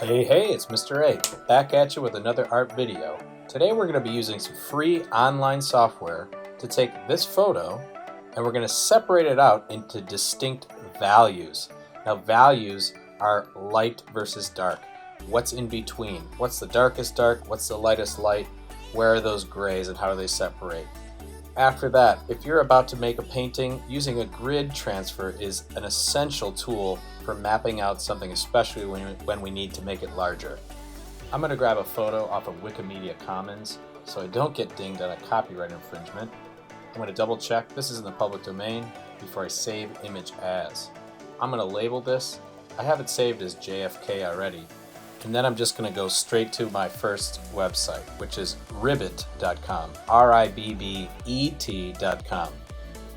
Hey, it's Mr. A, back at you with another art video. Today we're going to be using some free online software to take this photo and we're going to separate it out into distinct values. Now values are light versus dark. What's in between? What's the darkest dark? What's the lightest light? Where are those grays and how do they separate? After that, if you're about to make a painting, using a grid transfer is an essential tool for mapping out something, especially when we need to make it larger. I'm going to grab a photo off of Wikimedia Commons so I don't get dinged on a copyright infringement. I'm going to double check this is in the public domain before I save image as. I'm going to label this. I have it saved as JFK already. And then I'm just going to go straight to my first website, which is Ribbet.com, Ribbet.com.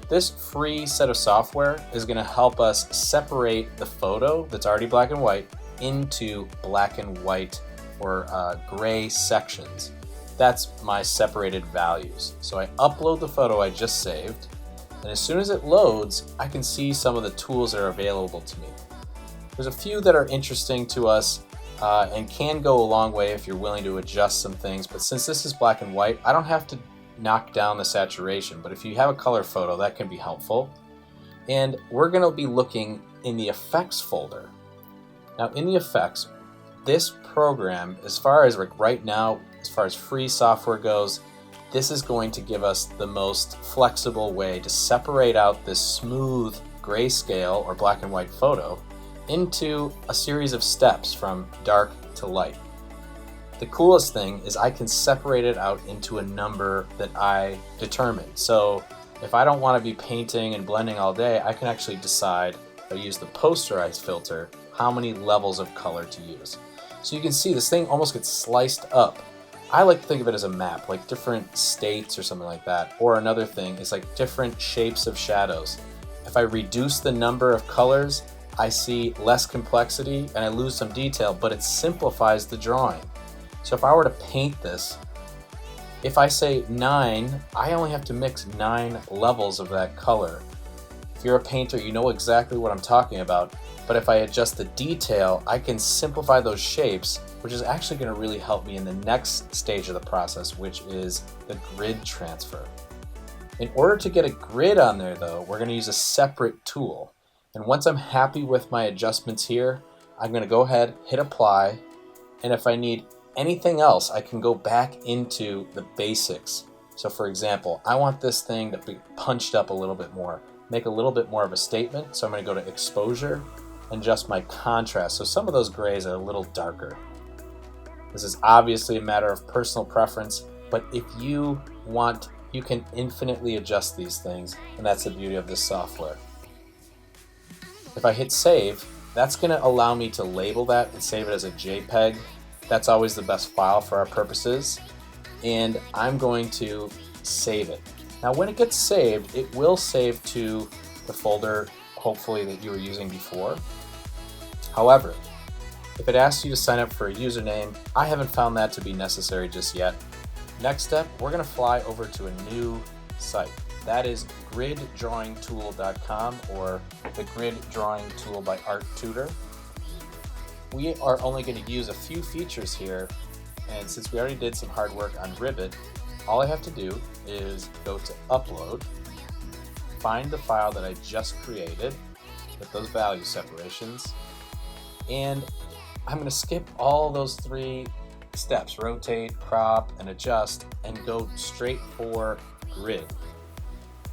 This free set of software is going to help us separate the photo that's already black and white into black and white or gray sections. That's my separated values. So I upload the photo I just saved, and as soon as it loads, I can see some of the tools that are available to me. There's a few that are interesting to us and can go a long way if you're willing to adjust some things, but since this is black and white, I don't have to knock down the saturation, but if you have a color photo, that can be helpful. And we're going to be looking in the effects folder. Now in the effects, this program, as far as right now, as far as free software goes, this is going to give us the most flexible way to separate out this smooth grayscale or black and white photo into a series of steps from dark to light. The coolest thing is I can separate it out into a number that I determine. So if I don't want to be painting and blending all day, I can actually decide, if I use the posterize filter, how many levels of color to use. So you can see this thing almost gets sliced up. I like to think of it as a map, like different states or something like that. Or another thing is like different shapes of shadows. If I reduce the number of colors, I see less complexity and I lose some detail, but it simplifies the drawing. So if I were to paint this, if I say 9, I only have to mix 9 levels of that color. If you're a painter, you know exactly what I'm talking about, but if I adjust the detail, I can simplify those shapes, which is actually going to really help me in the next stage of the process, which is the grid transfer. In order to get a grid on there though, we're going to use a separate tool. And once I'm happy with my adjustments here, I'm going to go ahead, hit apply, and if I need anything else, I can go back into the basics. So for example, I want this thing to be punched up a little bit more, make a little bit more of a statement. So I'm going to go to exposure and adjust my contrast. So some of those grays are a little darker. This is obviously a matter of personal preference, but if you want, you can infinitely adjust these things, and that's the beauty of this software. If I hit save, that's going to allow me to label that and save it as a JPEG. That's always the best file for our purposes. And I'm going to save it. Now when it gets saved, it will save to the folder, hopefully, that you were using before. However, if it asks you to sign up for a username, I haven't found that to be necessary just yet. Next step, we're going to fly over to a new site. That is griddrawingtool.com, or the Grid Drawing Tool by Art Tutor. We are only going to use a few features here, and since we already did some hard work on Ribbet, all I have to do is go to Upload, find the file that I just created with those value separations, and I'm going to skip all those 3 steps, rotate, crop, and adjust, and go straight for Grid.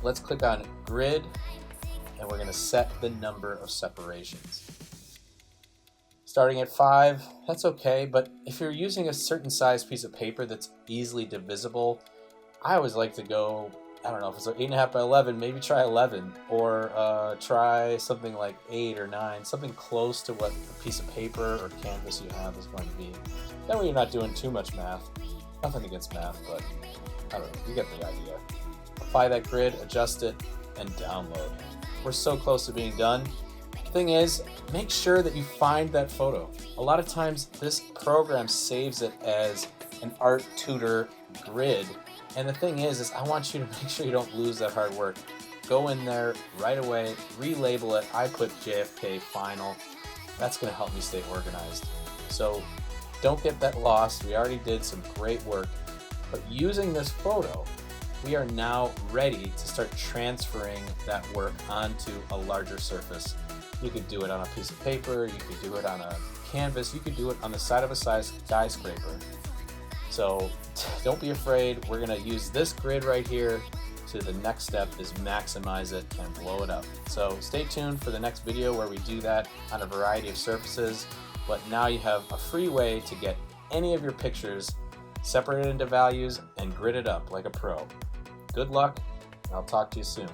Let's click on Grid, and we're going to set the number of separations. Starting at 5, that's okay, but if you're using a certain size piece of paper that's easily divisible, I always like to go, I don't know, if it's like 8.5 by 11, maybe try 11, or try something like 8 or 9, something close to what the piece of paper or canvas you have is going to be. That way you're not doing too much math. Nothing against math, but I don't know, you get the idea. Apply that grid, adjust it, and download. We're so close to being done. The thing is, make sure that you find that photo. A lot of times this program saves it as an Art Tutor grid. And the thing is I want you to make sure you don't lose that hard work. Go in there right away, relabel it. I put JFK Final, That's going to help me stay organized. So don't get that lost. We already did some great work, but using this photo, we are now ready to start transferring that work onto a larger surface. You could do it on a piece of paper, you could do it on a canvas, you could do it on the side of a skyscraper. So don't be afraid. We're going to use this grid right here. So the next step is maximize it and blow it up. So stay tuned for the next video where we do that on a variety of surfaces. But now you have a free way to get any of your pictures separated into values and gridded up like a pro. Good luck, and I'll talk to you soon.